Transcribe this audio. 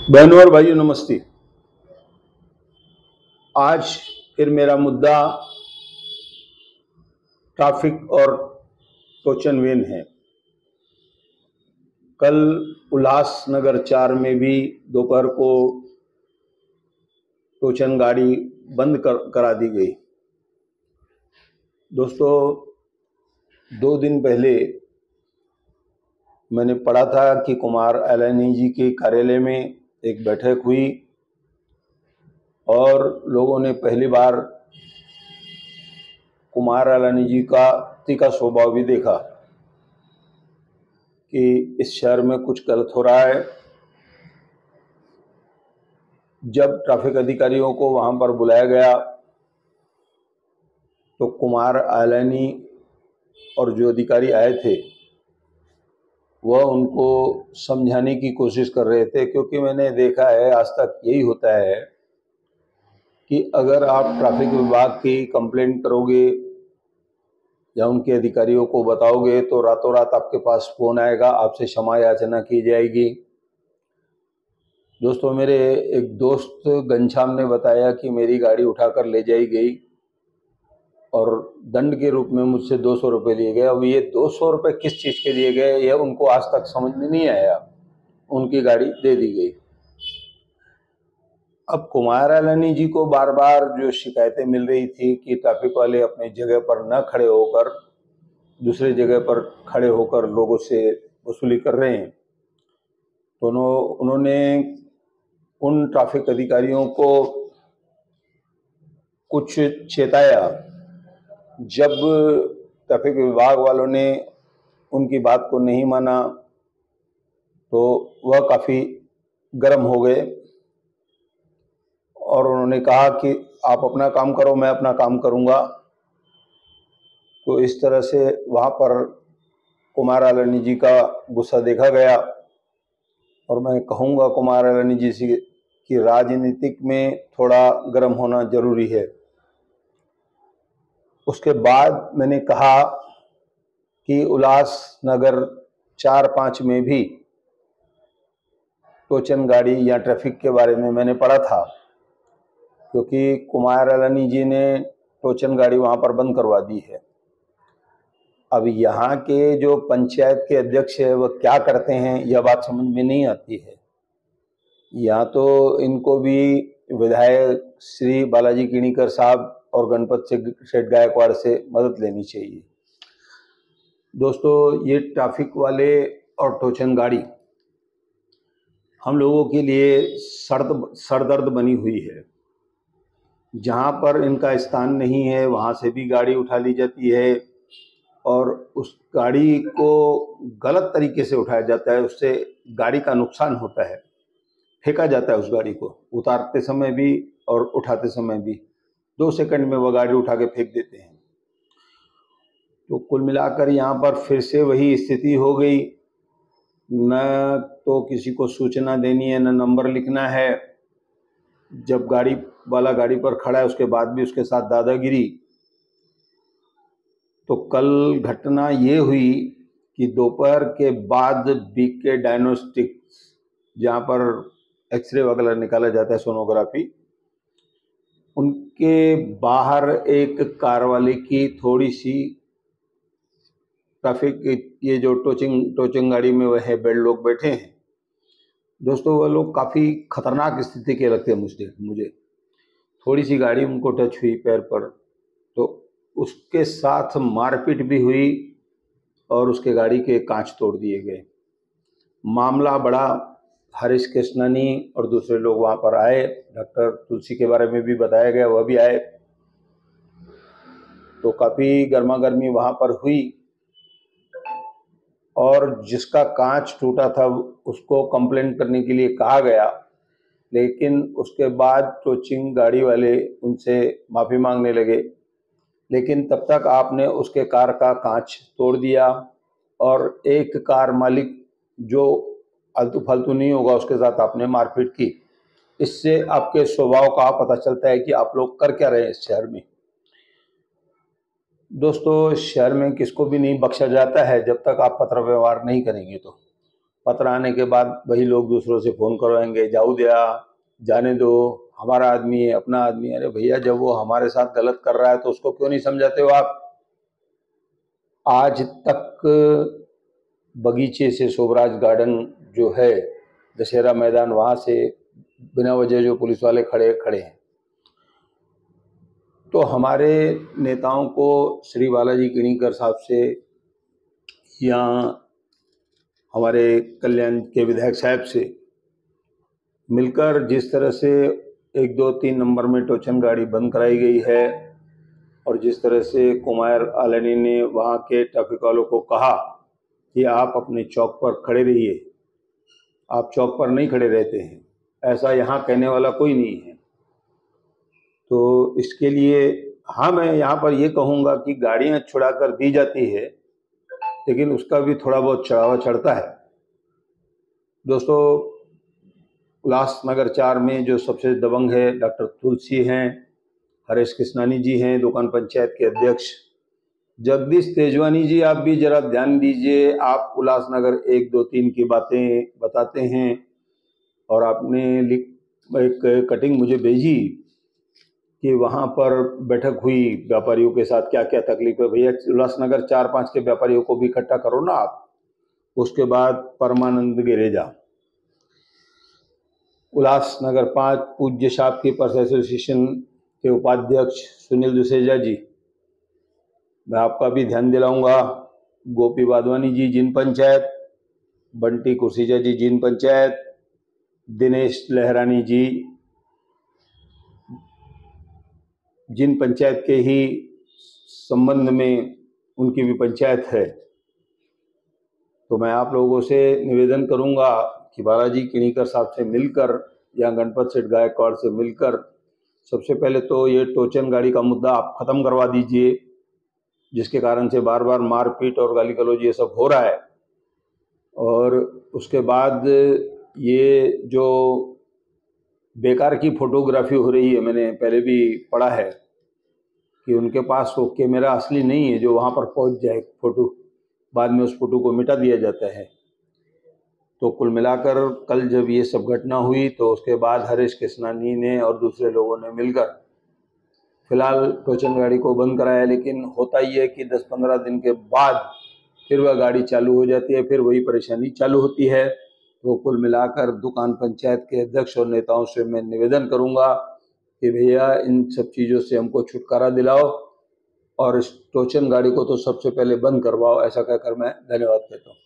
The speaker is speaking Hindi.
बहनों और भाइयों नमस्ते। आज फिर मेरा मुद्दा ट्रैफिक और टोचन वेन है। कल उल्लासनगर 4 में भी दोपहर को टोचन गाड़ी बंद करा दी गई। दोस्तों, 2 दिन पहले मैंने पढ़ा था कि कुमार एलानी जी के कार्यालय में एक बैठक हुई और लोगों ने पहली बार कुमार एलानी जी का तीखा स्वभाव भी देखा कि इस शहर में कुछ गलत हो रहा है। जब ट्रैफिक अधिकारियों को वहां पर बुलाया गया तो कुमार एलानी और जो अधिकारी आए थे वह उनको समझाने की कोशिश कर रहे थे, क्योंकि मैंने देखा है आज तक यही होता है कि अगर आप ट्रैफिक विभाग की कंप्लेंट करोगे या उनके अधिकारियों को बताओगे तो रातों रात आपके पास फोन आएगा, आपसे क्षमा याचना की जाएगी। दोस्तों, मेरे एक दोस्त घनश्याम ने बताया कि मेरी गाड़ी उठाकर ले जाई गई और दंड के रूप में मुझसे 200 रुपये लिए गए। अब ये 200 रुपये किस चीज़ के लिए गए यह उनको आज तक समझ में नहीं आया। उनकी गाड़ी दे दी गई। अब कुमार एलानी जी को बार बार जो शिकायतें मिल रही थी कि ट्रैफिक वाले अपनी जगह पर न खड़े होकर दूसरे जगह पर खड़े होकर लोगों से वसूली कर रहे हैं, तो उन्होंने उन ट्रैफिक अधिकारियों को कुछ चेताया। जब ट्रैफिक विभाग वालों ने उनकी बात को नहीं माना तो वह काफ़ी गर्म हो गए और उन्होंने कहा कि आप अपना काम करो, मैं अपना काम करूंगा। तो इस तरह से वहाँ पर कुमार एलानी जी का गुस्सा देखा गया और मैं कहूँगा कुमार एलानी जी से कि राजनीतिक में थोड़ा गर्म होना जरूरी है। उसके बाद मैंने कहा कि उल्लासनगर 4-5 में भी टोचन गाड़ी या ट्रैफिक के बारे में मैंने पढ़ा था, क्योंकि कुमार एलानी जी ने टोचन गाड़ी वहाँ पर बंद करवा दी है। अब यहाँ के जो पंचायत के अध्यक्ष है वह क्या करते हैं यह बात समझ में नहीं आती है। यहाँ तो इनको भी विधायक श्री बालाजी किणीकर साहब और गणपत सेठ गायकवाड़ से मदद लेनी चाहिए। दोस्तों, ये ट्रैफिक वाले और टोचन गाड़ी हम लोगों के लिए सरदर्द बनी हुई है। जहाँ पर इनका स्थान नहीं है वहाँ से भी गाड़ी उठा ली जाती है और उस गाड़ी को गलत तरीके से उठाया जाता है, उससे गाड़ी का नुकसान होता है, फेंका जाता है उस गाड़ी को, उतारते समय भी और उठाते समय भी। 2 सेकंड में वह गाड़ी उठा के फेंक देते हैं। तो कुल मिलाकर यहाँ पर फिर से वही स्थिति हो गई। न तो किसी को सूचना देनी है, न नंबर लिखना है। जब गाड़ी वाला गाड़ी पर खड़ा है उसके बाद भी उसके साथ दादागिरी। तो कल घटना ये हुई कि दोपहर के बाद बीके डायग्नोस्टिक्स, जहाँ पर एक्सरे वगैरह निकाला जाता है, सोनोग्राफी, उनके बाहर एक कार वाले की थोड़ी सी ट्रैफिक, ये जो टोचिंग गाड़ी में वह है बेड लोग बैठे हैं। दोस्तों, वह लोग काफ़ी खतरनाक स्थिति के लगते हैं मुझे। थोड़ी सी गाड़ी उनको टच हुई पैर पर तो उसके साथ मारपीट भी हुई और उसके गाड़ी के कांच तोड़ दिए गए। मामला बड़ा। हरीश कृष्णानी और दूसरे लोग वहाँ पर आए, डॉक्टर तुलसी के बारे में भी बताया गया, वह भी आए। तो काफ़ी गर्मा गर्मी वहाँ पर हुई और जिसका कांच टूटा था उसको कंप्लेंट करने के लिए कहा गया, लेकिन उसके बाद टोचिंग गाड़ी वाले उनसे माफ़ी मांगने लगे। लेकिन तब तक आपने उसके कार का कांच तोड़ दिया और एक कार मालिक जो आलतू फालतू नहीं होगा उसके साथ आपने मारपीट की। इससे आपके स्वभाव का पता चलता है कि आप लोग कर क्या रहे हैं इस शहर में। दोस्तों, शहर में किसको भी नहीं बख्शा जाता है जब तक आप पत्र व्यवहार नहीं करेंगे। तो पत्र आने के बाद वही लोग दूसरों से फ़ोन करवाएंगे, जाऊ दिया, जाने दो, हमारा आदमी है, अपना आदमी है। अरे भैया, जब वो हमारे साथ गलत कर रहा है तो उसको क्यों नहीं समझाते हो आप? आज तक बगीचे से शोभराज गार्डन जो है, दशहरा मैदान, वहाँ से बिना वजह जो पुलिस वाले खड़े हैं। तो हमारे नेताओं को श्री बालाजी किणीकर साहब से या हमारे कल्याण के विधायक साहब से मिलकर जिस तरह से 1, 2, 3 नंबर में टोचन गाड़ी बंद कराई गई है, और जिस तरह से कुमार आलनी ने वहाँ के ट्रैफिक वालों को कहा कि आप अपने चौक पर खड़े रहिए, आप चौक पर नहीं खड़े रहते हैं, ऐसा यहाँ कहने वाला कोई नहीं है। तो इसके लिए हाँ, मैं यहाँ पर ये कहूँगा कि गाड़ियाँ छुड़ा कर दी जाती है, लेकिन उसका भी थोड़ा बहुत चढ़ावा चढ़ता है। दोस्तों, उल्लासनगर 4 में जो सबसे दबंग है डॉक्टर तुलसी हैं, हरेश कृष्णानी जी हैं, दुकान पंचायत के अध्यक्ष। जगदीश तेजवानी जी, आप भी जरा ध्यान दीजिए। आप उल्लासनगर 1, 2, 3 की बातें बताते हैं, और आपने एक कटिंग मुझे भेजी कि वहाँ पर बैठक हुई व्यापारियों के साथ, क्या क्या तकलीफ है। भैया, उल्लासनगर 4-5 के व्यापारियों को भी इकट्ठा करो ना आप। उसके बाद परमानंद गिरेजा, उल्लासनगर 5 पूज्य शॉपकीपर्स एसोसिएशन के उपाध्यक्ष सुनील दुसेजा जी, मैं आपका भी ध्यान दिलाऊंगा। गोपी वाधवानी जी, जिन पंचायत, बंटी कुर्सीजा जी, जिन पंचायत, दिनेश लहरानी जी, जिन पंचायत के ही संबंध में उनकी भी पंचायत है। तो मैं आप लोगों से निवेदन करूंगा कि बालाजी किणीकर साहब से मिलकर या गणपत सेठ गायकवाड़ से मिलकर सबसे पहले तो ये टोचन गाड़ी का मुद्दा आप ख़त्म करवा दीजिए, जिसके कारण से बार बार मारपीट और गाली गलौज ये सब हो रहा है। और उसके बाद ये जो बेकार की फ़ोटोग्राफी हो रही है, मैंने पहले भी पढ़ा है कि उनके पास वो कैमरा असली नहीं है जो वहाँ पर पहुँच जाए फ़ोटो, बाद में उस फ़ोटो को मिटा दिया जाता है। तो कुल मिलाकर कल जब ये सब घटना हुई तो उसके बाद हरेश कृष्णानी ने और दूसरे लोगों ने मिलकर फिलहाल टोचन गाड़ी को बंद कराया, लेकिन होता ही है कि 10-15 दिन के बाद फिर वह गाड़ी चालू हो जाती है, फिर वही परेशानी चालू होती है। तो कुल मिलाकर दुकान पंचायत के अध्यक्ष और नेताओं से मैं निवेदन करूंगा कि भैया, इन सब चीज़ों से हमको छुटकारा दिलाओ और इस टोचन गाड़ी को तो सबसे पहले बंद करवाओ। ऐसा कहकर मैं धन्यवाद कहता हूँ।